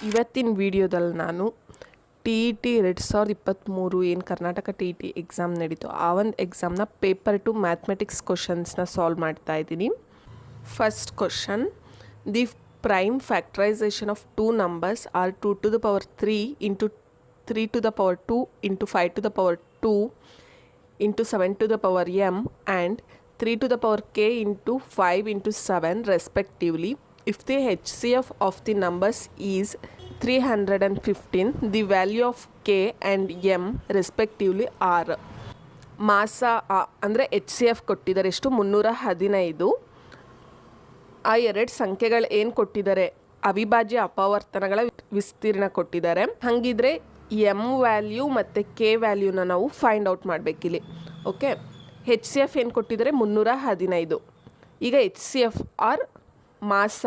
ಇವತ್ತಿನ ವಿಡಿಯೋದಲ್ಲಿ ನಾನು ಟಿ ಇ ಟಿ 2023 ಏನು Karnataka T E T exam ನಡೀತು ಆ ಒಂದು ಎಕ್ಸಾಮ್ನ ಪೇಪರ್ ಟು ಮ್ಯಾಥಮೆಟಿಕ್ಸ್ ಕ್ವಶನ್ಸ್ನ ಸಾಲ್ವ್ ಮಾಡ್ತಾ ಇದ್ದೀನಿ. First question, the prime factorisation of two numbers are 2 to the power 3 into 3 to the power 2 into 5 to the power 2 into 7 to the power m and 3 to the power k into 5 into 7 respectively. If the HCF of the numbers is 315, the value of k and m respectively are. ಮಾಸ ಅಂದರೆ HCF ಕೊಟ್ಟಿದ್ದಾರೆ ಎಷ್ಟು 315. ಆ ಎರಡು ಸಂಖ್ಯೆಗಳು ಏನು ಕೊಟ್ಟಿದ್ದಾರೆ, ಅವಿಭಾಜ್ಯ ಅಪವರ್ತನಗಳ ವಿಸ್ತೀರ್ಣ ಕೊಟ್ಟಿದ್ದಾರೆ. ಹಾಗಿದ್ರೆ ಎಮ್ ವ್ಯಾಲ್ಯೂ ಮತ್ತು ಕೆ ವ್ಯಾಲ್ಯೂನ ನಾವು ಫೈಂಡ್ ಔಟ್ ಮಾಡಬೇಕಿಲ್ಲಿ. ಓಕೆ, HCF ಏನು ಕೊಟ್ಟಿದ್ದಾರೆ 315. ಈಗ HCF ಆರ್ ಮಾಸ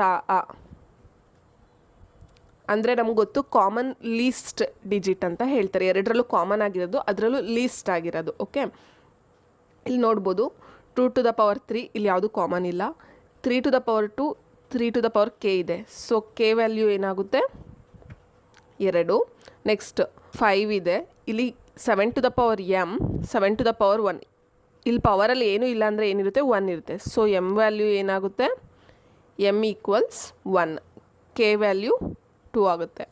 ಅಂದರೆ ನಮ್ಗೆ ಗೊತ್ತು ಕಾಮನ್ ಲೀಸ್ಟ್ ಡಿಜಿಟ್ ಅಂತ ಹೇಳ್ತಾರೆ. ಎರಡರಲ್ಲೂ ಕಾಮನ್ ಆಗಿರೋದು, ಅದರಲ್ಲೂ ಲೀಸ್ಟ್ ಆಗಿರೋದು. ಓಕೆ, ಇಲ್ಲಿ ನೋಡ್ಬೋದು 2 to the power 3 ಇಲ್ಲಿ ಯಾವುದು ಕಾಮನ್ ಇಲ್ಲ. 3 to the power 2, 3 to the power k ಇದೆ. ಸೊ ಕೆ ವ್ಯಾಲ್ಯೂ ಏನಾಗುತ್ತೆ 2. ನೆಕ್ಸ್ಟ್ 5 ಇದೆ. ಇಲ್ಲಿ 7 to the power m, 7 to the power 1. ಇಲ್ಲಿ ಪವರಲ್ಲಿ ಏನೂ ಇಲ್ಲ ಅಂದರೆ ಏನಿರುತ್ತೆ 1 ಇರುತ್ತೆ. ಸೊ ಎಮ್ ವ್ಯಾಲ್ಯೂ ಏನಾಗುತ್ತೆ m ಈಕ್ವಲ್ಸ್ 1, ಕೆ ವ್ಯಾಲ್ಯೂ 2 ಆಗುತ್ತೆ.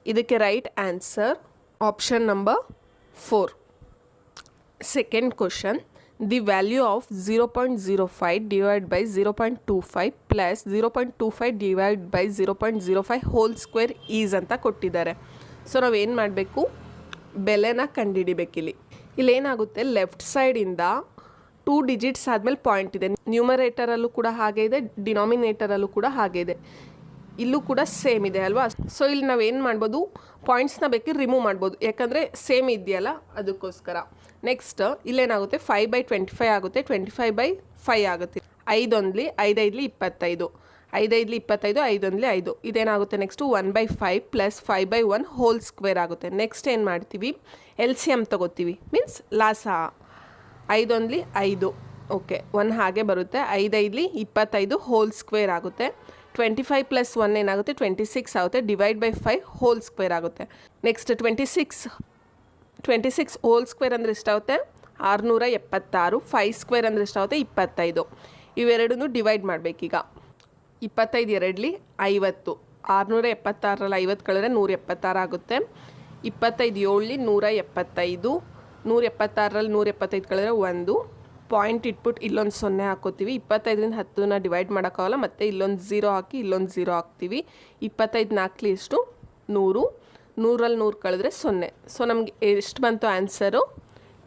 ಇದಕ್ಕೆ right answer option number 4. Second question, the value of 0.05 divide by 0.25 plus 0.25 divide by 0.05 whole square is ಅಂತ ಕೊಟ್ಟಿದ್ದಾರೆ. ಸೊ ನಾವೇನು ಮಾಡಬೇಕು, ಬೆಲೆನ ಕಂಡುಹಿಡಿಬೇಕಿಲ್ಲಿ. ಇಲ್ಲೇನಾಗುತ್ತೆ, ಲೆಫ್ಟ್ ಸೈಡಿಂದ 2 ಡಿಜಿಟ್ಸ್ ಆದಮೇಲೆ ಪಾಯಿಂಟ್ ಇದೆ. ನ್ಯೂಮರೇಟರಲ್ಲೂ ಕೂಡ ಹಾಗೆ ಇದೆ, ಡಿನಾಮಿನೇಟರಲ್ಲೂ ಕೂಡ ಹಾಗೆ ಇದೆ. ಇಲ್ಲೂ ಕೂಡ ಸೇಮ್ ಇದೆ ಅಲ್ವಾ. ಸೊ ಇಲ್ಲಿ ನಾವೇನು ಮಾಡ್ಬೋದು, ಪಾಯಿಂಟ್ಸ್ನ ಬೇಕಿದ್ರೆ ರಿಮೂವ್ ಮಾಡ್ಬೋದು, ಯಾಕಂದರೆ ಸೇಮ್ ಇದೆಯಲ್ಲ ಅದಕ್ಕೋಸ್ಕರ. ನೆಕ್ಸ್ಟ್ ಇಲ್ಲೇನಾಗುತ್ತೆ 5/25 ಆಗುತ್ತೆ, 25/5 ಆಗುತ್ತೆ. 5 ಒಂದ್ಲಿ 5 5ಲಿ 25, 5 5ಲಿ 25, 5 ಒಂದ್ಲಿ 5. ಇದೇನಾಗುತ್ತೆ ನೆಕ್ಸ್ಟು 1/5 ಪ್ಲಸ್ 5/1 ಹೋಲ್ ಸ್ಕ್ವೇರ್ ಆಗುತ್ತೆ. ನೆಕ್ಸ್ಟ್ ಏನು ಮಾಡ್ತೀವಿ, ಎಲ್ ಸಿ ಎಮ್ ತೊಗೋತೀವಿ, ಮೀನ್ಸ್ ಲಾಸ. 5 ಒಂದ್ಲಿ 5, ಓಕೆ 1 ಹಾಗೆ ಬರುತ್ತೆ. 5 5ಲಿ 25 ಹೋಲ್ ಸ್ಕ್ವೇರ್ ಆಗುತ್ತೆ. 25 ಪ್ಲಸ್ 1 ಏನಾಗುತ್ತೆ 26 ಆಗುತ್ತೆ. ಡಿವೈಡ್ ಬೈ 5 ಹೋಲ್ ಸ್ಕ್ವೇರ್ ಆಗುತ್ತೆ. ನೆಕ್ಸ್ಟ್ 26 ಹೋಲ್ ಸ್ಕ್ವೇರ್ ಅಂದರೆ ಎಷ್ಟಾಗುತ್ತೆ 676. 5 ಸ್ಕ್ವೇರ್ ಅಂದರೆ ಎಷ್ಟಾಗುತ್ತೆ 25. ಇವೆರಡನ್ನೂ ಡಿವೈಡ್ ಮಾಡಬೇಕೀಗ. 25 2ಲಿ 50, 676ರಲ್ಲಿ 50 ಕಳೆದ್ರೆ 176 ಆಗುತ್ತೆ. 25 7ಲಿ 175, 176ರಲ್ಲಿ 175 ಕಳೆದ್ರೆ 1 ಪಾಯಿಂಟ್ ಇಟ್ಬಿಟ್ಟು ಇಲ್ಲೊಂದು 0 ಹಾಕೋತೀವಿ. 25ರಿಂದ 10ನ ಡಿವೈಡ್ ಮಾಡೋಕ್ಕಾಗಲ್ಲ, ಮತ್ತು ಇಲ್ಲೊಂದು 0 ಹಾಕಿ ಇಲ್ಲೊಂದು 0 ಹಾಕ್ತೀವಿ. 25 4ಲಿ ಎಷ್ಟು 100, 100ರಲ್ಲಿ 100 ಕಳೆದ್ರೆ 0. ಸೊ ನಮಗೆ ಎಷ್ಟು ಬಂತು ಆನ್ಸರು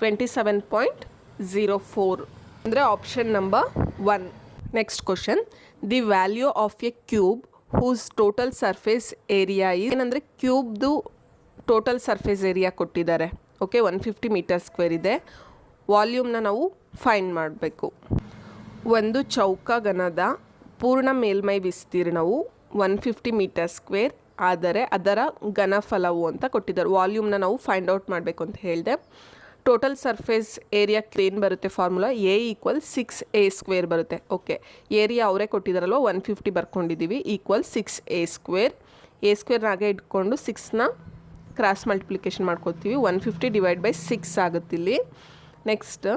27.04 ಅಂದರೆ option number 1. Next question, the value of a cube whose total surface area ಏನಂದರೆ ಕ್ಯೂಬ್ದು ಟೋಟಲ್ ಸರ್ಫೇಸ್ ಏರಿಯಾ ಕೊಟ್ಟಿದ್ದಾರೆ. ಓಕೆ, 150 ಮೀಟರ್ ಸ್ಕ್ವೇರ್ ಇದೆ. ವಾಲ್ಯೂಮ್ನ ನಾವು ಫೈಂಡ್ ಮಾಡಬೇಕು. ಒಂದು ಚೌಕಘನದ ಪೂರ್ಣ ಮೇಲ್ಮೈ ವಿಸ್ತೀರ್ಣವು 150 ಮೀಟರ್ ಸ್ಕ್ವೇರ್ ಆದರೆ ಅದರ ಘನಫಲವು ಅಂತ ಕೊಟ್ಟಿದ್ದಾರೆ. ವಾಲ್ಯೂಮ್ನ ನಾವು ಫೈಂಡ್ ಔಟ್ ಮಾಡಬೇಕು ಅಂತ ಹೇಳಿದೆ. ಟೋಟಲ್ ಸರ್ಫೇಸ್ ಏರಿಯಾಕ್ಕೆ ಏನು ಬರುತ್ತೆ ಫಾರ್ಮುಲಾ, ಎ ಈಕ್ವಲ್ 6a² ಬರುತ್ತೆ. ಓಕೆ, ಏರಿಯಾ ಅವರೇ ಕೊಟ್ಟಿದ್ದಾರಲ್ವ 150 ಬರ್ಕೊಂಡಿದ್ದೀವಿ, ಈಕ್ವಲ್ 6a². a²ನಾಗೆ ಇಟ್ಕೊಂಡು 6ನ ಕ್ರಾಸ್ ಮಲ್ಟಿಪ್ಲಿಕೇಶನ್ ಮಾಡ್ಕೊತೀವಿ. 150 ಡಿವೈಡ್ ಬೈ 6 ಆಗುತ್ತಿಲ್ಲಿ. ನೆಕ್ಸ್ಟ್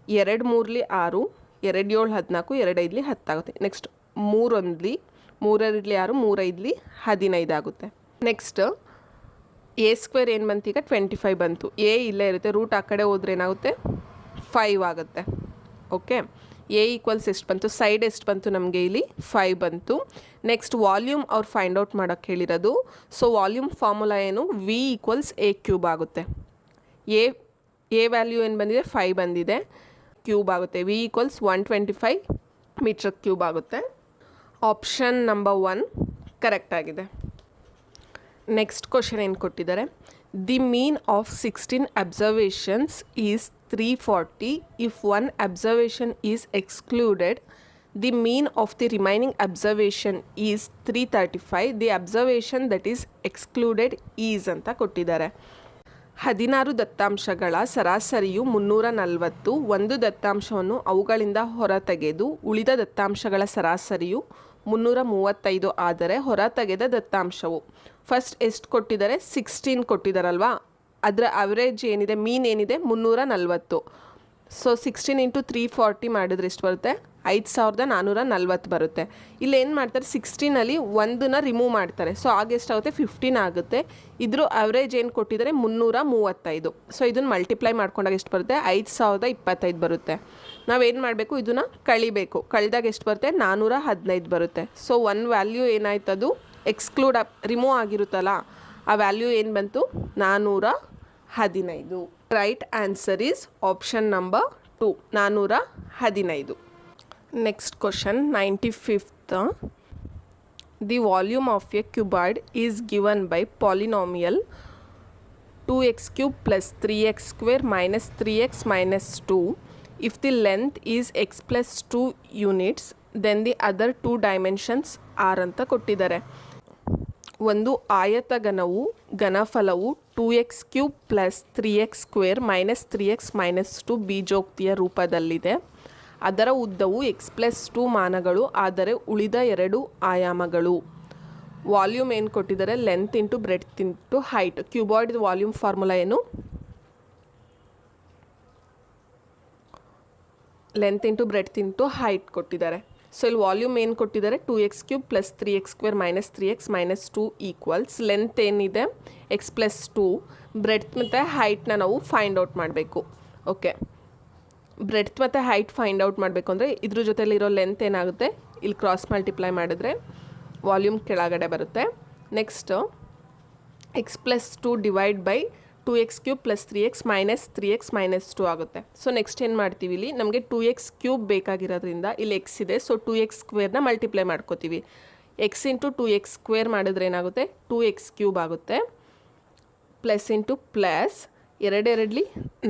2 3ಲಿ 6, 2 7 14, 2 5ಲಿ 10 ಆಗುತ್ತೆ. ನೆಕ್ಸ್ಟ್ 3 1ಲಿ 3 2ಲಿ 6, 3 5ಲಿ 15 ಆಗುತ್ತೆ. ನೆಕ್ಸ್ಟ್ a² ಏನು ಬಂತು ಈಗ 25 ಬಂತು. ಎ ಇಲ್ಲೇ ಇರುತ್ತೆ, ರೂಟ್ ಆ ಕಡೆ ಹೋದ್ರೆ ಏನಾಗುತ್ತೆ 5 ಆಗುತ್ತೆ. ಓಕೆ, ಎ ಈಕ್ವಲ್ಸ್ ಎಷ್ಟು ಬಂತು, ಸೈಡ್ ಎಷ್ಟು ಬಂತು ನಮಗೆ ಇಲ್ಲಿ 5 ಬಂತು. ನೆಕ್ಸ್ಟ್ ವಾಲ್ಯೂಮ್ ಅವ್ರು ಫೈಂಡ್ ಔಟ್ ಮಾಡೋಕ್ಕೆ ಹೇಳಿರೋದು. ಸೊ ವಾಲ್ಯೂಮ್ ಫಾರ್ಮುಲಾ ಏನು, ವಿ ಈಕ್ವಲ್ಸ್ a³ ಆಗುತ್ತೆ. ಎ ವ್ಯಾಲ್ಯೂ ಏನು ಬಂದಿದೆ 5 ಬಂದಿದೆ, ಕ್ಯೂಬ್ ಆಗುತ್ತೆ. ವಿ ಈಕ್ವಲ್ಸ್ 125 ಮೀಟರ್ ಕ್ಯೂಬ್ ಆಗುತ್ತೆ. ಆಪ್ಷನ್ ನಂಬರ್ 1 ಕರೆಕ್ಟ್ ಆಗಿದೆ. ನೆಕ್ಸ್ಟ್ ಕ್ವಶನ್ ಏನು ಕೊಟ್ಟಿದ್ದಾರೆ, the mean of 16 observations is 340 if 1 observation is excluded. The mean of the remaining observation is 335. The observation that is excluded is ಅಂತ ಕೊಟ್ಟಿದ್ದಾರೆ. 16 ದತ್ತಾಂಶಗಳ ಸರಾಸರಿಯು 340. ಒಂದು ದತ್ತಾಂಶವನ್ನು ಅವುಗಳಿಂದ ಹೊರತೆಗೆದು ಉಳಿದ ದತ್ತಾಂಶಗಳ ಸರಾಸರಿಯು 335 ಆದರೆ ಹೊರತೆಗೆದ ದತ್ತಾಂಶವು ಫಸ್ಟ್ ಎಷ್ಟು ಕೊಟ್ಟಿದ್ದಾರೆ 16 ಕೊಟ್ಟಿದ್ದಾರಲ್ವಾ, ಅದರ ಅವರೇಜ್ ಏನಿದೆ ಮೀನ್ ಏನಿದೆ 340. ಸೊ 16 ಇಂಟು 340 ಮಾಡಿದ್ರೆ ಎಷ್ಟು ಬರುತ್ತೆ 5440 ಬರುತ್ತೆ. ಇಲ್ಲಿ ಏನು ಮಾಡ್ತಾರೆ 16ಅಲ್ಲಿ ಒಂದನ್ನ ರಿಮೂವ್ ಮಾಡ್ತಾರೆ, ಸೊ ಆಗ ಎಷ್ಟಾಗುತ್ತೆ 15 ಆಗುತ್ತೆ. ಇದ್ರ ಅವರೇಜ್ ಏನು ಕೊಟ್ಟಿದ್ದಾರೆ 335. ಸೊ ಇದನ್ನು ಮಲ್ಟಿಪ್ಲೈ ಮಾಡ್ಕೊಂಡಾಗ ಎಷ್ಟು ಬರುತ್ತೆ 5025 ಬರುತ್ತೆ. ನಾವೇನು ಮಾಡಬೇಕು ಇದನ್ನು ಕಳಿಬೇಕು, ಕಳೆದಾಗ ಎಷ್ಟು ಬರುತ್ತೆ 415 ಬರುತ್ತೆ. ಸೊ ಒಂದು ವ್ಯಾಲ್ಯೂ ಏನಾಯ್ತು ಅದು ಎಕ್ಸ್ಕ್ಲೂಡ್ ರಿಮೂವ್ ಆಗಿರುತ್ತಲ್ಲ, ಆ ವ್ಯಾಲ್ಯೂ ಏನು ಬಂತು 415. Right answer is option number 2 415. Next question 95th. The volume of a cuboid is given by polynomial 2x cube plus 3x square minus 3x minus 2. If the length is x plus 2 units, then the other two dimensions are ಅಂತ ಕೊಟ್ಟಿದ್ದಾರೆ. ಒಂದು ಆಯತಘನವು ಘನಫಲವು 2x cube plus 3x square minus 3x minus 2 ಬೀಜೋಕ್ತಿಯ ರೂಪದಲ್ಲಿದೆ. ಅದರ ಉದ್ದವು x+2 ಮಾನಗಳು, ಆದರೆ ಉಳಿದ 2 ಆಯಾಮಗಳು. Volume ಏನು ಕೊಟ್ಟಿದ್ದಾರೆ length into breadth into height. Cuboid volume formula ಏನು length into breadth into height ಕೊಟ್ಟಿದ್ದಾರೆ. ಸೊ ಇಲ್ಲಿ ವಾಲ್ಯೂಮ್ ಏನು ಕೊಟ್ಟಿದ್ದಾರೆ 2x cube plus 3x square minus 3x minus 2 equals length ಏನಿದೆ x+2, ಬ್ರೆಡ್ತ್ ಮತ್ತು ಹೈಟ್ನ ನಾವು ಫೈಂಡ್ ಔಟ್ ಮಾಡಬೇಕು. ಓಕೆ, ಬ್ರೆಡ್ತ್ ಮತ್ತು ಹೈಟ್ ಫೈಂಡ್ ಔಟ್ ಮಾಡಬೇಕು ಅಂದರೆ ಇದ್ರ ಜೊತೆಲಿರೋ ಲೆಂತ್ ಏನಾಗುತ್ತೆ ಇಲ್ಲಿ ಕ್ರಾಸ್ ಮಲ್ಟಿಪ್ಲೈ ಮಾಡಿದ್ರೆ ವಾಲ್ಯೂಮ್ ಕೆಳಗಡೆ ಬರುತ್ತೆ. Next x+2 divide by 2x cube plus 3x minus 3x minus 2 ಆಗುತ್ತೆ. ಸೊ ನೆಕ್ಸ್ಟ್ ಏನು ಮಾಡ್ತೀವಿ ಇಲ್ಲಿ ನಮಗೆ 2x ಕ್ಯೂಬ್ ಬೇಕಾಗಿರೋದ್ರಿಂದ ಇಲ್ಲಿ x ಇದೆ, ಸೊ 2x ಸ್ಕ್ವೇರ್ನ ಮಲ್ಟಿಪ್ಲೈ ಮಾಡ್ಕೋತೀವಿ. x ಇಂಟು 2x ಸ್ಕ್ವೇರ್ ಮಾಡಿದ್ರೆ ಏನಾಗುತ್ತೆ 2x ಕ್ಯೂಬ್ ಆಗುತ್ತೆ. Plus into plus 2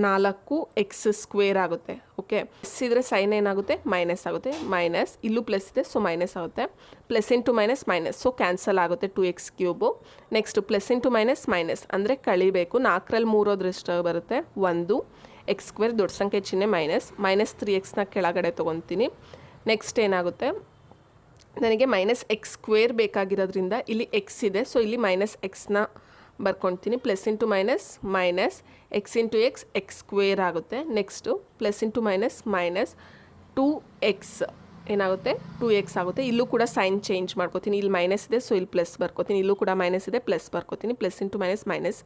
4 X square ಆಗುತ್ತೆ. ಓಕೆ, ಪ್ಲಸ್ ಇದ್ರೆ ಸೈನ್ ಏನಾಗುತ್ತೆ ಮೈನಸ್ ಆಗುತ್ತೆ, ಮೈನಸ್ ಇಲ್ಲೂ ಪ್ಲಸ್ ಇದೆ ಸೊ ಮೈನಸ್ ಆಗುತ್ತೆ. Plus into minus minus, so cancel ಆಗುತ್ತೆ 2x cube. Next plus into minus minus ಅಂದರೆ ಕಳಿಬೇಕು, 4ರಲ್ಲಿ 3 ಹೋದ್ರೆಷ್ಟು ಬರುತ್ತೆ 1 ಎಕ್ಸ್ ಸ್ಕ್ವೇರ್, ದೊಡ್ಡ ಸಂಖ್ಯೆ ಚಿಹ್ನೆ ಮೈನಸ್ 3xನ ಕೆಳಗಡೆ ತೊಗೊತೀನಿ. ನೆಕ್ಸ್ಟ್ ಏನಾಗುತ್ತೆ ನನಗೆ ಮೈನಸ್ ಎಕ್ಸ್ ಸ್ಕ್ವೇರ್ ಬೇಕಾಗಿರೋದ್ರಿಂದ ಇಲ್ಲಿ ಎಕ್ಸ್ ಇದೆ, ಸೊ ಇಲ್ಲಿ ಮೈನಸ್ ಎಕ್ಸ್ನ ಬರ್ಕೊಳ್ತೀನಿ. Plus into minus minus x into x square ಆಗುತ್ತೆ. Next plus into minus minus 2x ಏನಾಗುತ್ತೆ 2x ಆಗುತ್ತೆ. ಇಲ್ಲೂ ಕೂಡ ಸೈನ್ ಚೇಂಜ್ ಮಾಡ್ಕೋತೀನಿ, ಇಲ್ಲಿ ಮೈನಸ್ ಇದೆ ಸೊ ಇಲ್ಲಿ ಪ್ಲಸ್ ಬರ್ಕೋತೀನಿ, ಇಲ್ಲೂ ಕೂಡ ಮೈನಸ್ ಇದೆ ಪ್ಲಸ್ ಬರ್ಕೋತೀನಿ. Plus into minus minus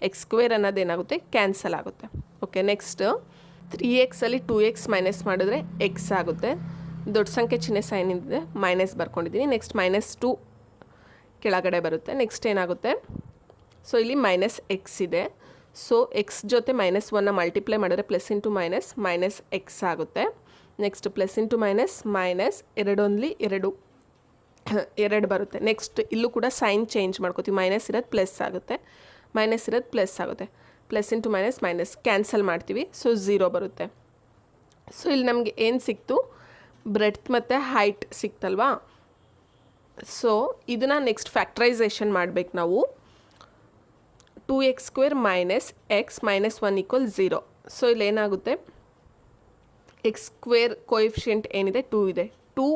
x square ಅನ್ನೋದು ಏನಾಗುತ್ತೆ ಕ್ಯಾನ್ಸಲ್ ಆಗುತ್ತೆ. ಓಕೆ, ನೆಕ್ಸ್ಟ್ 3xಲ್ಲಿ 2x ಮೈನಸ್ ಮಾಡಿದ್ರೆ ಎಕ್ಸ್ ಆಗುತ್ತೆ, ದೊಡ್ಡ ಸಂಖ್ಯೆ ಚಿಹ್ನೆ ಸೈನ್ ಇದೆ ಮೈನಸ್ ಬರ್ಕೊಂಡಿದ್ದೀನಿ. ನೆಕ್ಸ್ಟ್ ಮೈನಸ್ 2 ಕೆಳಗಡೆ ಬರುತ್ತೆ. ನೆಕ್ಸ್ಟ್ ಏನಾಗುತ್ತೆ ಸೊ ಇಲ್ಲಿ ಮೈನಸ್ ಎಕ್ಸ್ ಇದೆ, ಸೊ ಎಕ್ಸ್ ಜೊತೆ -1ನ ಮಲ್ಟಿಪ್ಲೈ ಮಾಡಿದ್ರೆ plus into minus minus x ಆಗುತ್ತೆ. Next plus into minus minus 2 ಬರುತ್ತೆ. ನೆಕ್ಸ್ಟ್ ಇಲ್ಲೂ ಕೂಡ ಸೈನ್ ಚೇಂಜ್ ಮಾಡ್ಕೋತೀವಿ, ಮೈನಸ್ ಇರೋದು ಪ್ಲಸ್ ಆಗುತ್ತೆ, ಮೈನಸ್ ಇರೋದು ಪ್ಲಸ್ ಆಗುತ್ತೆ. Plus into minus minus cancel ಮಾಡ್ತೀವಿ, ಸೊ 0 ಬರುತ್ತೆ. ಸೊ ಇಲ್ಲಿ ನಮಗೆ ಏನು ಸಿಕ್ತು ಬ್ರೆಡ್ತ್ ಮತ್ತು ಹೈಟ್ ಸಿಕ್ತಲ್ವಾ. ಸೊ ಇದನ್ನು ನೆಕ್ಸ್ಟ್ ಫ್ಯಾಕ್ಟ್ರೈಸೇಷನ್ ಮಾಡಬೇಕು ನಾವು. 2x square minus x minus 1 equal 0. So ಇಲ್ಲಿ ಏನಾಗುತ್ತೆ ಎಕ್ಸ್ ಸ್ಕ್ವೇರ್ ಕೋಎಫಿಷಿಯೆಂಟ್ ಏನಿದೆ 2 ಇದೆ, 2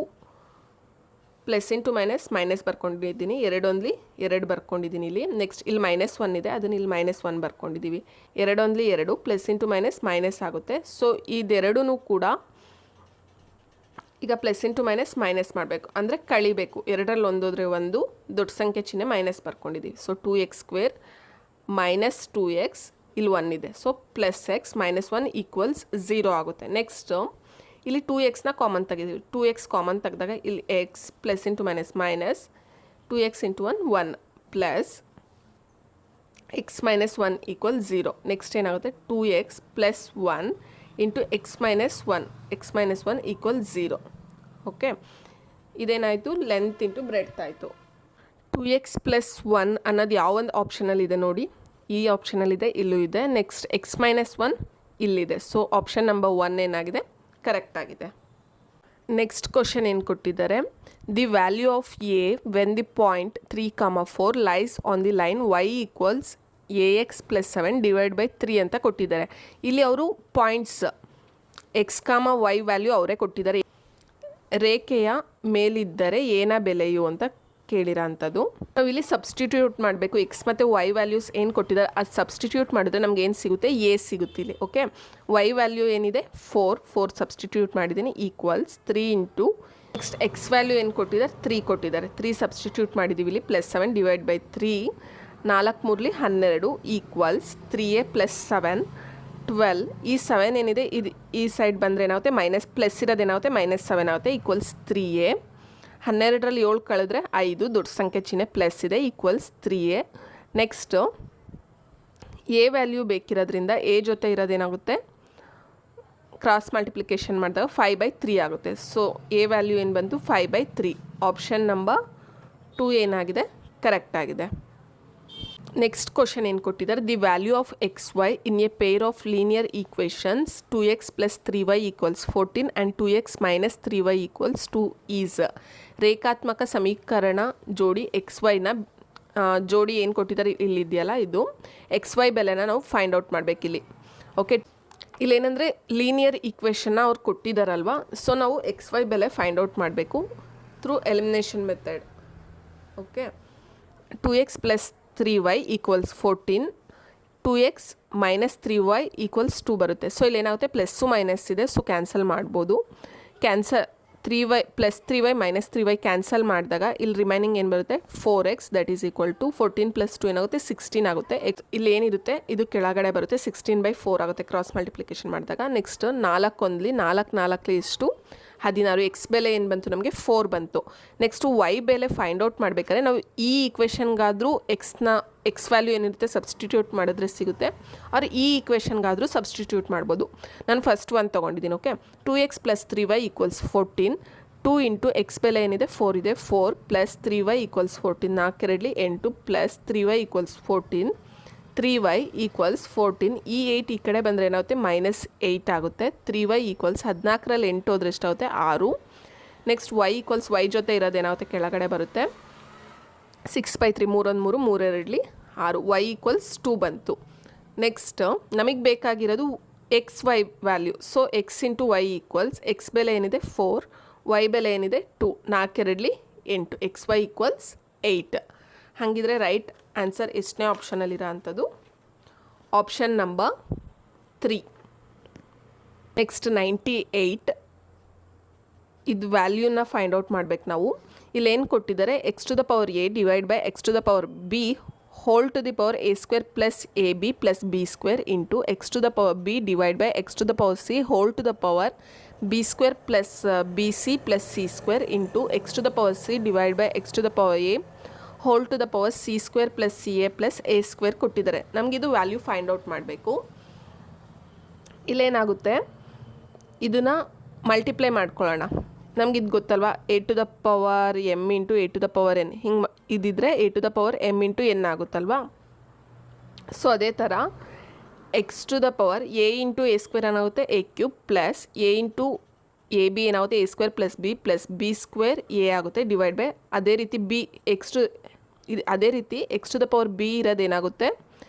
ಪ್ಲಸ್ ಇಂಟು ಮೈನಸ್ ಮೈನಸ್ ಬರ್ಕೊಂಡಿದ್ದೀನಿ, 2 ಬರ್ಕೊಂಡಿದ್ದೀನಿ ಇಲ್ಲಿ. ನೆಕ್ಸ್ಟ್ ಇಲ್ಲಿ -1 ಇದೆ, ಅದನ್ನು ಇಲ್ಲಿ -1 ಬರ್ಕೊಂಡಿದ್ದೀವಿ. 2 ಪ್ಲಸ್ ಇಂಟು ಮೈನಸ್ ಮೈನಸ್ ಆಗುತ್ತೆ. ಸೊ ಇದೆರಡೂ ಕೂಡ ಈಗ ಪ್ಲಸ್ ಇಂಟು ಮೈನಸ್ ಮೈನಸ್ ಮಾಡಬೇಕು ಅಂದರೆ ಕಳಿಬೇಕು. 2ರಲ್ಲಿ 1 ಹೋದರೆ 1, ದೊಡ್ಡ ಸಂಖ್ಯೆ ಚಿಹ್ನೆ ಮೈನಸ್ ಬರ್ಕೊಂಡಿದ್ದೀವಿ. So 2x square minus 2x ಇಲ್ಲಿ 1 ಇದೆ, so plus x minus 1 equals 0 ಆಗುತ್ತೆ. ನೆಕ್ಸ್ಟ್ ಇಲ್ಲಿ 2xನ ಕಾಮನ್ ತೆಗೆದೀವಿ, 2x ಕಾಮನ್ ತೆಗೆದಾಗ ಇಲ್ಲಿ x plus into minus minus 2x into 1 plus x minus 1 equal 0. Next ಏನಾಗುತ್ತೆ 2x plus 1 into x minus 1 equal 0. Okay, ಇದೇನಾಯಿತು length into breadth ಆಯಿತು. 2x plus 1 ಅನ್ನೋದು ಯಾವೊಂದು ಆಪ್ಷನಲ್ಲಿದೆ ನೋಡಿ, ಈ ಆಪ್ಷನಲ್ಲಿದೆ, ಇಲ್ಲೂ ಇದೆ. ನೆಕ್ಸ್ಟ್ ಎಕ್ಸ್ ಮೈನಸ್ 1 ಇಲ್ಲಿದೆ. ಸೊ ಆಪ್ಷನ್ ನಂಬರ್ 1 ಏನಾಗಿದೆ ಕರೆಕ್ಟ್ ಆಗಿದೆ. ನೆಕ್ಸ್ಟ್ ಕ್ವಶನ್ ಏನು ಕೊಟ್ಟಿದ್ದಾರೆ, the value of A when the point 3,4 lies on the line y equals ax + 7 divide by 3 ಅಂತ ಕೊಟ್ಟಿದ್ದಾರೆ. ಇಲ್ಲಿ ಅವರು ಪಾಯಿಂಟ್ಸ್ x, y ವ್ಯಾಲ್ಯೂ ಅವರೇ ಕೊಟ್ಟಿದ್ದಾರೆ. ರೇಖೆಯ ಮೇಲಿದ್ದರೆ ಏನ ಬೆಲೆಯು ಅಂತ ಕೇಳಿರೋ ಅಂಥದ್ದು. ನಾವು ಇಲ್ಲಿ ಸಬ್ಸ್ಟಿಟ್ಯೂಟ್ ಮಾಡಬೇಕು. ಎಕ್ಸ್ ಮತ್ತು ವೈ ವ್ಯಾಲ್ಯೂಸ್ ಏನು ಕೊಟ್ಟಿದ್ದಾರೆ ಅದು ಸಬ್ಸ್ಟಿಟ್ಯೂಟ್ ಮಾಡಿದ್ರೆ ನಮ್ಗೆ ಏನು ಸಿಗುತ್ತೆ, ಎ ಸಿಗುತ್ತೆ ಇಲ್ಲಿ. ಓಕೆ, ವೈ ವ್ಯಾಲ್ಯೂ ಏನಿದೆ 4 ಸಬ್ಸ್ಟಿಟ್ಯೂಟ್ ಮಾಡಿದ್ದೀನಿ equals 3 into next X value ಏನು ಕೊಟ್ಟಿದ್ದಾರೆ 3 ಕೊಟ್ಟಿದ್ದಾರೆ, 3 ಸಬ್ಸ್ಟಿಟ್ಯೂಟ್ ಮಾಡಿದ್ದೀವಿ ಇಲ್ಲಿ +7 ಡಿವೈಡ್ ಬೈ 3 4 3 12 ಈಕ್ವಲ್ಸ್ 3a + 7 12. ಈ 7 ಏನಿದೆ ಇದು ಈ ಸೈಡ್ ಬಂದರೆ ಏನಾಗುತ್ತೆ ಮೈನಸ್, ಪ್ಲಸ್ ಇರೋದು ಏನಾಗುತ್ತೆ -7 ಆಗುತ್ತೆ ಈಕ್ವಲ್ಸ್ 3a. 12ರಲ್ಲಿ 7 ಕಳೆದ್ರೆ 5, ದೊಡ್ಡ ಸಂಖ್ಯೆ ಚಿಹ್ನೆ ಪ್ಲಸ್ ಇದೆ equals 3a. Next A value ಬೇಕಿರೋದ್ರಿಂದ ಎ ಜೊತೆ ಇರೋದೇನಾಗುತ್ತೆ ಕ್ರಾಸ್ ಮಲ್ಟಿಪ್ಲಿಕೇಶನ್ ಮಾಡಿದಾಗ 5/3 ಆಗುತ್ತೆ. ಸೊ ಎ ವ್ಯಾಲ್ಯೂ ಏನು ಬಂತು 5/3. ಆಪ್ಷನ್ ನಂಬರ್ 2 ಏನಾಗಿದೆ ಕರೆಕ್ಟ್ ಆಗಿದೆ. ನೆಕ್ಸ್ಟ್ ಕ್ವಶನ್ ಏನು ಕೊಟ್ಟಿದ್ದಾರೆ, the value of XY in a pair of linear equations 2x + 3y = 14 and 2x - 3y = 2 is. ರೇಖಾತ್ಮಕ ಸಮೀಕರಣ ಜೋಡಿ XYನ ಜೋಡಿ ಏನು ಕೊಟ್ಟಿದ್ದಾರೆ ಇಲ್ಲಿದೆಯಲ್ಲ ಇದು XY ಬೆಲೆನ ನಾವು ಫೈಂಡ್ ಔಟ್ ಮಾಡಬೇಕಿಲ್ಲಿ. ಓಕೆ, ಇಲ್ಲೇನೆಂದರೆ ಲೀನಿಯರ್ ಈಕ್ವೇಷನ್ನ ಅವ್ರು ಕೊಟ್ಟಿದ್ದಾರಲ್ವ, ಸೊ ನಾವು XY ಬೆಲೆ ಫೈಂಡ್ ಔಟ್ ಮಾಡಬೇಕು through elimination method. Okay, 2x + 3y = 14, 2x - 3y = 2 ಬರುತ್ತೆ. ಸೊ ಇಲ್ಲಿ ಏನಾಗುತ್ತೆ ಪ್ಲಸ್ಸು ಮೈನಸ್ ಇದೆ, ಸೊ ಕ್ಯಾನ್ಸಲ್ ಮಾಡ್ಬೋದು. 3y + 3y - 3y ಕ್ಯಾನ್ಸಲ್ ಮಾಡಿದಾಗ ಇಲ್ಲಿ ರಿಮೈನಿಂಗ್ ಏನು ಬರುತ್ತೆ 4x that is equal to 14 + 2 ಏನಾಗುತ್ತೆ 16 ಆಗುತ್ತೆ. ಇಲ್ಲಿ ಏನಿರುತ್ತೆ ಇದು ಕೆಳಗಡೆ ಬರುತ್ತೆ 16/4 ಆಗುತ್ತೆ ಕ್ರಾಸ್ ಮಲ್ಟಿಪ್ಲಿಕೇಶನ್ ಮಾಡಿದಾಗ. ನೆಕ್ಸ್ಟ್ 4 4 4 ಎಷ್ಟು 16. ಎಕ್ಸ್ ಬೆಲೆ ಏನು ಬಂತು ನಮಗೆ 4 ಬಂತು. ನೆಕ್ಸ್ಟು ವೈ ಬೆಲೆ ಫೈಂಡ್ ಔಟ್ ಮಾಡಬೇಕಾದ್ರೆ ನಾವು ಈ ಈಕ್ವೇಷನ್ಗಾದರೂ ಎಕ್ಸ್ ವ್ಯಾಲ್ಯೂ ಏನಿರುತ್ತೆ ಸಬ್ಸ್ಟಿಟ್ಯೂಟ್ ಮಾಡಿದ್ರೆ ಸಿಗುತ್ತೆ, ಅವ್ರು ಈ ಈಕ್ವೇಷನ್ಗಾದರೂ ಸಬ್ಸ್ಟಿಟ್ಯೂಟ್ ಮಾಡ್ಬೋದು. ನಾನು ಫಸ್ಟ್ ಒಂದು ತೊಗೊಂಡಿದ್ದೀನಿ. Okay, 2x + 3y = 14, 2 into X ಬೆಲೆ ಏನಿದೆ 4 ಇದೆ, 4 + 3y = 14, 4 2 8 + 3y = 14, 3y = 14. ಈ 8 ಈ ಕಡೆ ಬಂದರೆ ಏನಾಗುತ್ತೆ -8 ಆಗುತ್ತೆ. 3y = 14ರಲ್ಲಿ 8 ಹೋದ್ರೆ ಎಷ್ಟಾಗುತ್ತೆ 6. ನೆಕ್ಸ್ಟ್ y ಜೊತೆ ಇರೋದೇನಾಗುತ್ತೆ ಕೆಳಗಡೆ ಬರುತ್ತೆ 6/3, 3 1 3 3 2 6, y = 2 ಬಂತು. ನೆಕ್ಸ್ಟ್ ನಮಗೆ ಬೇಕಾಗಿರೋದು XY value. So x into y equals X ಬೆಲೆ ಏನಿದೆ 4, y ಬೆಲೆ ಏನಿದೆ 2, 4 2 8, XY = 8. ಹಾಗಿದ್ರೆ ರೈಟ್ ಆನ್ಸರ್ ಎಷ್ಟನೇ ಆಪ್ಷನಲ್ಲಿರೋ ಅಂಥದ್ದು ಆಪ್ಷನ್ ನಂಬರ್ 3. ನೆಕ್ಸ್ಟ್ 98 ಇದು ವ್ಯಾಲ್ಯೂನ ಫೈಂಡ್ ಔಟ್ ಮಾಡಬೇಕು ನಾವು. ಇಲ್ಲೇನು ಕೊಟ್ಟಿದ್ದಾರೆ x⁴ divide by x⁴ whole to the power a² + ab + b² into x⁴b divide by x⁴c whole to the power b² + bc + c² into x⁴c divide by x⁴a whole to the power c² + ca + a² ಕೊಟ್ಟಿದ್ದಾರೆ. ನಮಗಿದು value find out ಮಾಡಬೇಕು. ಇಲ್ಲೇನಾಗುತ್ತೆ ಇದನ್ನು multiply ಮಾಡ್ಕೊಳ್ಳೋಣ. ನಮಗಿದು ಗೊತ್ತಲ್ವಾ a⁴ m into a⁴n ಹಿಂಗೆ ಇದಿದ್ರೆ a⁴m into n ಆಗುತ್ತಲ್ವಾ. So ಅದೇ ಥರ x⁴ a into a² ಏನಾಗುತ್ತೆ a³ plus a into ab ಏನಾಗುತ್ತೆ a² + b + b² a ಆಗುತ್ತೆ ಡಿವೈಡ್ ಬೈ ಅದೇ ರೀತಿ ಅದೇ ರೀತಿ x⁴b ಇರೋದೇನಾಗುತ್ತೆ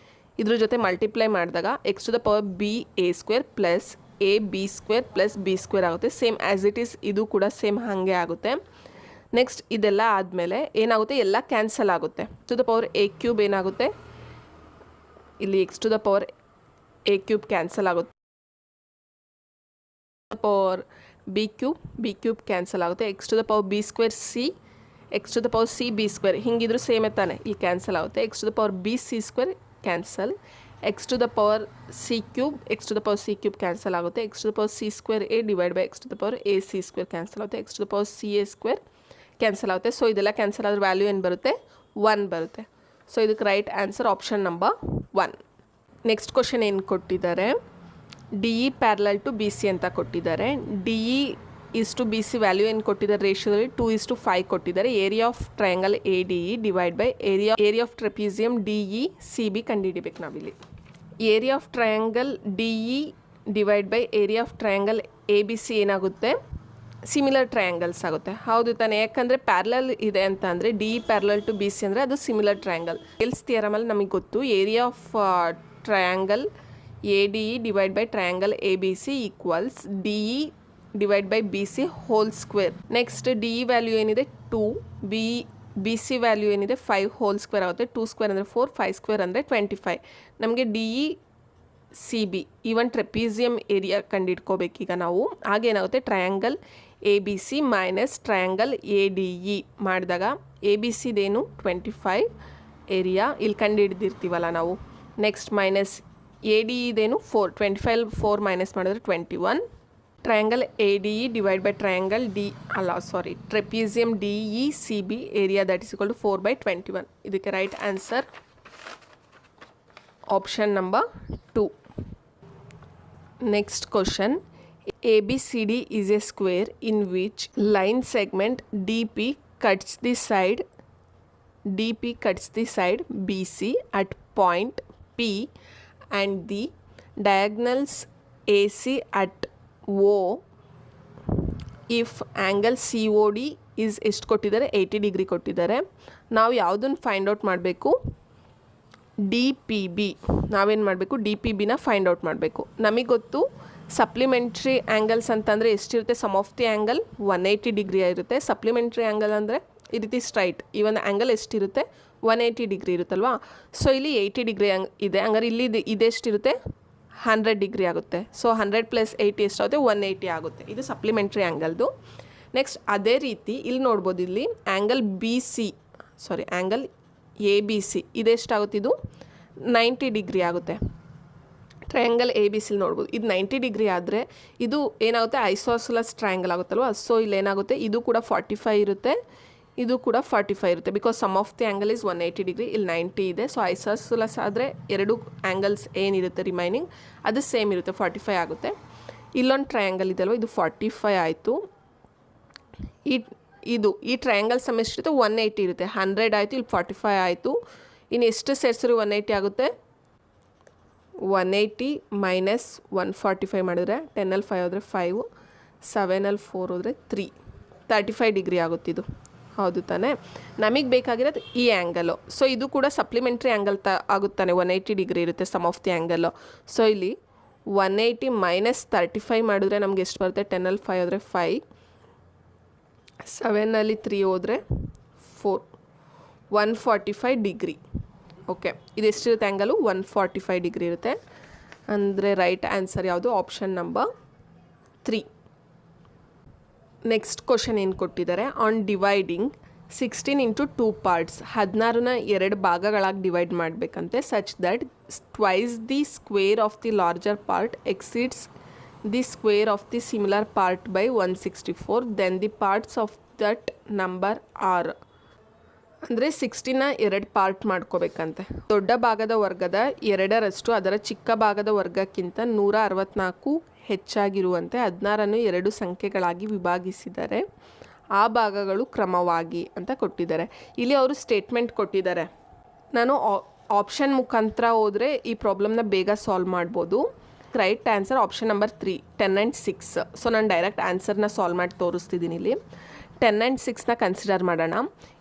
ಇದ್ರ ಜೊತೆ ಮಲ್ಟಿಪ್ಲೈ ಮಾಡಿದಾಗ x⁴b a² plus ab² + b² ಆಗುತ್ತೆ. ಸೇಮ್ ಆ್ಯಸ್ ಇಟ್ ಈಸ್ ಇದು ಕೂಡ ಸೇಮ್ ಹಾಗೆ ಆಗುತ್ತೆ. ನೆಕ್ಸ್ಟ್ ಇದೆಲ್ಲ ಆದಮೇಲೆ ಏನಾಗುತ್ತೆ ಎಲ್ಲ ಕ್ಯಾನ್ಸಲ್ ಆಗುತ್ತೆ. a³ ಏನಾಗುತ್ತೆ ಇಲ್ಲಿ x⁴a³ ಕ್ಯಾನ್ಸಲ್ ಆಗುತ್ತೆ, b³ ಕ್ಯಾನ್ಸಲ್ ಆಗುತ್ತೆ, x⁴b² c x⁴c b² ಹಿಂಗಿದ್ರು ಸೇಮೇ ತಾನೆ ಇಲ್ಲಿ ಕ್ಯಾನ್ಸಲ್ ಆಗುತ್ತೆ. x⁴bc² ಕ್ಯಾನ್ಸಲ್, x⁴c³ ಕ್ಯಾನ್ಸಲ್ ಆಗುತ್ತೆ, x⁴c²a divide by x⁴ac² cancel ಆಗುತ್ತೆ, x⁴ca² ಕ್ಯಾನ್ಸಲ್ ಆಗುತ್ತೆ. ಸೊ ಇದೆಲ್ಲ ಕ್ಯಾನ್ಸಲ್ ಆದ್ರೆ ವ್ಯಾಲ್ಯೂ ಏನು ಬರುತ್ತೆ 1 ಬರುತ್ತೆ. ಸೊ ಇದಕ್ಕೆ right answer option number 1. Next question ಏನು ಕೊಟ್ಟಿದ್ದಾರೆ, DE ಪ್ಯಾರಲಲ್ ಟು BC ಅಂತ ಕೊಟ್ಟಿದ್ದಾರೆ. DE ಇಷ್ಟು BC ವ್ಯಾಲ್ಯೂ ಏನು ಕೊಟ್ಟಿದ್ದಾರೆ ರೇಷಿಯೋದಲ್ಲಿ 2:5 ಕೊಟ್ಟಿದ್ದಾರೆ. Area of triangle ADE divide by area of trapezium DECB ಕಂಡುಹಿಡಿಬೇಕು ನಾವಿಲ್ಲಿ. Area of triangle DE divide by area of triangle ABC ಏನಾಗುತ್ತೆ ಸಿಮಿಲರ್ ಟ್ರಯಾಂಗಲ್ಸ್ ಆಗುತ್ತೆ. ಹೌದು ತಾನೆ, ಯಾಕಂದರೆ ಪ್ಯಾರಲಲ್ ಇದೆ ಅಂತ ಅಂದರೆ DE ಪ್ಯಾರಲಲ್ ಟು BC ಅಂದರೆ ಅದು ಸಿಮಿಲರ್ ಟ್ರಯಾಂಗಲ್. ಎಲ್ಸ್ ಥಿಯರಮಲ್ಲಿ ನಮಗೆ ಗೊತ್ತು area of triangle ADE divide by triangle ABC equals DE divide by B C whole square. Next D E value ಏನಿದೆ 2, ಬಿ ಸಿ ವ್ಯಾಲ್ಯೂ ಏನಿದೆ 5 whole square ಆಗುತ್ತೆ. 2 square ಅಂದರೆ 4, 5 square ಅಂದರೆ 25. ನಮಗೆ D E C B even trapezium area ಕಂಡುಹಿಡ್ಕೋಬೇಕೀಗ ನಾವು. ಆಗೇನಾಗುತ್ತೆ, triangle A B C minus triangle A D E ಮಾಡಿದಾಗ ಎ ಬಿ ಸಿದೇನು 25 ಏರಿಯಾ ಇಲ್ಲಿ ಕಂಡುಹಿಡ್ದಿರ್ತೀವಲ್ಲ ನಾವು. ನೆಕ್ಸ್ಟ್ ಮೈನಸ್ ಎ ಡಿ ಇದೇನು 4, 25 4 ಮೈನಸ್ ಮಾಡಿದ್ರೆ 21. Triangle A D E divide by triangle trapezium D E C B area that is equal to 4/21. ಇದಕ್ಕೆ right answer option number 2. Next question, A B C D is a square in which line segment DP cuts the side BC at point P and the diagonals AC at O if angle COD is ಎಷ್ಟು ಕೊಟ್ಟಿದ್ದಾರೆ, 80 degree ಕೊಟ್ಟಿದ್ದಾರೆ. ನಾವು ಯಾವುದನ್ನು find out ಮಾಡಬೇಕು, D P B. ನಾವೇನು ಮಾಡಬೇಕು, D P ಬಿನ find out ಮಾಡಬೇಕು. ನಮಗೆ ಗೊತ್ತು ಸಪ್ಲಿಮೆಂಟ್ರಿ ಆ್ಯಂಗಲ್ಸ್ ಅಂತಂದರೆ ಎಷ್ಟಿರುತ್ತೆ, sum of the angle 180 degree ಇರುತ್ತೆ. ಸಪ್ಲಿಮೆಂಟ್ರಿ ಆ್ಯಂಗಲ್ ಅಂದರೆ ಈ ರೀತಿ ಸ್ಟ್ರೈಟ್, ಈ ಒಂದು ಆ್ಯಂಗಲ್ ಎಷ್ಟಿರುತ್ತೆ, 180 ಡಿಗ್ರಿ ಇರುತ್ತಲ್ವಾ. ಸೊ ಇಲ್ಲಿ 80 ಡಿಗ್ರಿ ಇದೆ, ಹಂಗಾರೆ ಇಲ್ಲಿ ಇದೆಷ್ಟಿರುತ್ತೆ, 100 ಡಿಗ್ರಿ ಆಗುತ್ತೆ. ಸೊ 100 + 80 ಎಷ್ಟಾಗುತ್ತೆ, 180 ಆಗುತ್ತೆ. ಇದು ಸಪ್ಲಿಮೆಂಟ್ರಿ ಆ್ಯಂಗಲ್ದು. ನೆಕ್ಸ್ಟ್ ಅದೇ ರೀತಿ ಇಲ್ಲಿ ನೋಡ್ಬೋದು, ಇಲ್ಲಿ angle angle A B C ಇದೆಷ್ಟಾಗುತ್ತೆ, ಇದು 90 ಡಿಗ್ರಿ ಆಗುತ್ತೆ. ಟ್ರಯಾಂಗಲ್ ಎ ಬಿ ಸಿಲಿ ನೋಡ್ಬೋದು, ಇದು 90 ಡಿಗ್ರಿ ಆದರೆ ಇದು ಏನಾಗುತ್ತೆ, ಐಸೋಸೆಲಸ್ ಟ್ರಯಾಂಗಲ್ ಆಗುತ್ತಲ್ವ. ಸೊ ಇಲ್ಲಿ ಏನಾಗುತ್ತೆ, ಇದು ಕೂಡ 45 ಇರುತ್ತೆ, ಇದು ಕೂಡ 45 ಇರುತ್ತೆ. Because sum of the angle is 180 degree, ಇಲ್ಲಿ 90 ಇದೆ. ಸೊ ಐಸೋಸೆಲಸ್ ಆದರೆ ಎರಡು ಆ್ಯಂಗಲ್ಸ್ ಏನಿರುತ್ತೆ ರಿಮೈನಿಂಗ್ ಅದು ಸೇಮ್ ಇರುತ್ತೆ, 45 ಆಗುತ್ತೆ. ಇಲ್ಲೊಂದು ಟ್ರಯಾಂಗಲ್ ಇದೆಯಲ್ವ, ಇದು 45 ಆಯಿತು. ಈ ಟ್ರಯಾಂಗಲ್ ಸಮ್ ಎಷ್ಟಿರುತ್ತೆ, 180 ಇರುತ್ತೆ. 100 ಆಯಿತು, ಇಲ್ಲಿ 45 ಆಯಿತು. ಇನ್ನು ಎಷ್ಟು ಸೇರಿಸಿದ್ರು 180 ಆಗುತ್ತೆ. 180 ಮೈನಸ್ 145 ಮಾಡಿದ್ರೆ 10 5 ಹೋದರೆ 5, 7 4 ಹೋದರೆ 3, 35 ಡಿಗ್ರಿ ಆಗುತ್ತಿದ್ದು. ಹೌದು ತಾನೇ. ನಮಗೆ ಬೇಕಾಗಿರೋದು ಈ ಆ್ಯಂಗಲು. ಸೊ ಇದು ಕೂಡ ಸಪ್ಲಿಮೆಂಟ್ರಿ ಆ್ಯಂಗಲ್ ಆಗುತ್ತಾನೆ, 180 ಡಿಗ್ರಿ ಇರುತ್ತೆ sum of the angle. So ಇಲ್ಲಿ 180 ಮೈನಸ್ 35 ಮಾಡಿದ್ರೆ ನಮ್ಗೆ ಎಷ್ಟು ಬರುತ್ತೆ, 10 5 ಹೋದರೆ 5, 7 3 ಹೋದರೆ 4, 145 ಡಿಗ್ರಿ. ಓಕೆ, ಇದೆಷ್ಟಿರುತ್ತೆ ಆ್ಯಂಗಲು, 145 ಡಿಗ್ರಿ ಇರುತ್ತೆ. ಅಂದರೆ ರೈಟ್ ಆನ್ಸರ್ ಯಾವುದು, ಆಪ್ಷನ್ ನಂಬರ್ 3. ನೆಕ್ಸ್ಟ್ ಕ್ವಶನ್ ಏನು ಕೊಟ್ಟಿದ್ದಾರೆ, ಆನ್ ಡಿವೈಡಿಂಗ್ 16 ಇಂಟು 2 ಪಾರ್ಟ್ಸ್, 16ನ 2 ಭಾಗಗಳಾಗಿ ಡಿವೈಡ್ ಮಾಡಬೇಕಂತೆ. Such that twice the square of the larger part exceeds the square of the similar part by 164, then the parts of that number are. ಅಂದರೆ 16ನ 2 part ಮಾಡ್ಕೋಬೇಕಂತೆ. ದೊಡ್ಡ ಭಾಗದ ವರ್ಗದ 2ರಷ್ಟು ಅದರ ಚಿಕ್ಕ ಭಾಗದ ವರ್ಗಕ್ಕಿಂತ 164 ಹೆಚ್ಚಾಗಿರುವಂತೆ 16ಅನ್ನು 2 ಸಂಖ್ಯೆಗಳಾಗಿ ವಿಭಾಗಿಸಿದರೆ ಆ ಭಾಗಗಳು ಕ್ರಮವಾಗಿ ಅಂತ ಕೊಟ್ಟಿದ್ದಾರೆ. ಇಲ್ಲಿ ಅವರು ಸ್ಟೇಟ್ಮೆಂಟ್ ಕೊಟ್ಟಿದ್ದಾರೆ. ನಾನು ಆಪ್ಷನ್ ಮುಖಾಂತರ ಹೋದರೆ ಈ ಪ್ರಾಬ್ಲಮ್ನ ಬೇಗ ಸಾಲ್ವ್ ಮಾಡ್ಬೋದು. Right answer option number 3, 10 and 6. So ನಾನು ಡೈರೆಕ್ಟ್ ಆನ್ಸರ್ನ ಸಾಲ್ವ್ ಮಾಡಿ ತೋರಿಸ್ತಿದ್ದೀನಿ. ಇಲ್ಲಿ 10 and 6ನ ಕನ್ಸಿಡರ್ ಮಾಡೋಣ.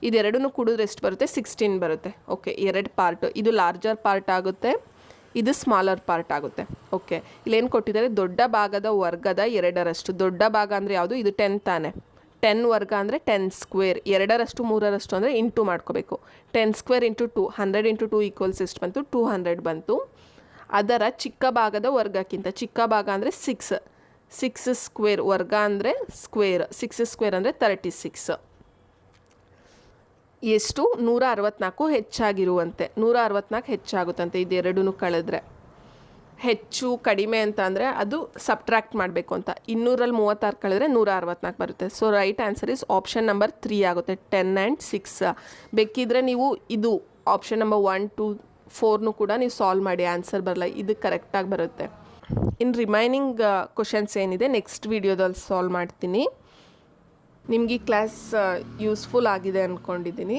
ಇದೆರಡೂ ಕೂಡಿದ್ರೆ ಎಷ್ಟು ಬರುತ್ತೆ, 16 ಬರುತ್ತೆ. ಓಕೆ, 2 ಪಾರ್ಟು, ಇದು ಲಾರ್ಜರ್ ಪಾರ್ಟ್ ಆಗುತ್ತೆ, ಇದು ಸ್ಮಾಲರ್ ಪಾರ್ಟ್ ಆಗುತ್ತೆ. ಓಕೆ, ಇಲ್ಲೇನು ಕೊಟ್ಟಿದ್ದಾರೆ, ದೊಡ್ಡ ಭಾಗದ ವರ್ಗದ 2ರಷ್ಟು. ದೊಡ್ಡ ಭಾಗ ಅಂದರೆ ಯಾವುದು, ಇದು 10 ತಾನೆ. 10 ವರ್ಗ ಅಂದರೆ 10 ಸ್ಕ್ವೇರ್. 2ರಷ್ಟು 3ರಷ್ಟು ಅಂದರೆ ಇಂಟು ಮಾಡ್ಕೋಬೇಕು. 10 ಸ್ಕ್ವೇರ್ ಇಂಟು 2, 100 ಇಂಟು 2 ಈಕ್ವಲ್ಸ್ ಎಷ್ಟು ಬಂತು, 200 ಬಂತು. ಅದರ ಚಿಕ್ಕ ಭಾಗದ ವರ್ಗಕ್ಕಿಂತ, ಚಿಕ್ಕ ಭಾಗ ಅಂದರೆ 6 ಸ್ಕ್ವೇರ್, ವರ್ಗ ಅಂದರೆ ಸ್ಕ್ವೇರ್, 6 ಸ್ಕ್ವೇರ್ ಅಂದರೆ 36. ಎಷ್ಟು, 164 ಹೆಚ್ಚಾಗಿರುವಂತೆ. 164 ಹೆಚ್ಚಾಗುತ್ತಂತೆ, ಇದೆರಡೂ ಕಳೆದ್ರೆ. ಹೆಚ್ಚು ಕಡಿಮೆ ಅಂತ ಅಂದರೆ ಅದು ಸಬ್ಟ್ರಾಕ್ಟ್ ಮಾಡಬೇಕು ಅಂತ. 236 ಕಳೆದ್ರೆ 164 ಬರುತ್ತೆ. So right answer is option number 3 ಆಗುತ್ತೆ, 10 and 6. ಬೇಕಿದ್ರೆ ನೀವು ಇದು ಆಪ್ಷನ್ ನಂಬರ್ 1 2 4ನೂ ಕೂಡ ನೀವು ಸಾಲ್ವ್ ಮಾಡಿ, ಆನ್ಸರ್ ಬರಲ್ಲ, ಇದು ಕರೆಕ್ಟಾಗಿ ಬರುತ್ತೆ. ಇನ್ನು ರಿಮೈನಿಂಗ್ ಕ್ವಶನ್ಸ್ ಏನಿದೆ ನೆಕ್ಸ್ಟ್ ವೀಡಿಯೋದಲ್ಲಿ ಸಾಲ್ವ್ ಮಾಡ್ತೀನಿ. ನಿಮಗೆ ಈ ಕ್ಲಾಸ್ ಯೂಸ್ಫುಲ್ ಆಗಿದೆ ಅಂದ್ಕೊಂಡಿದ್ದೀನಿ.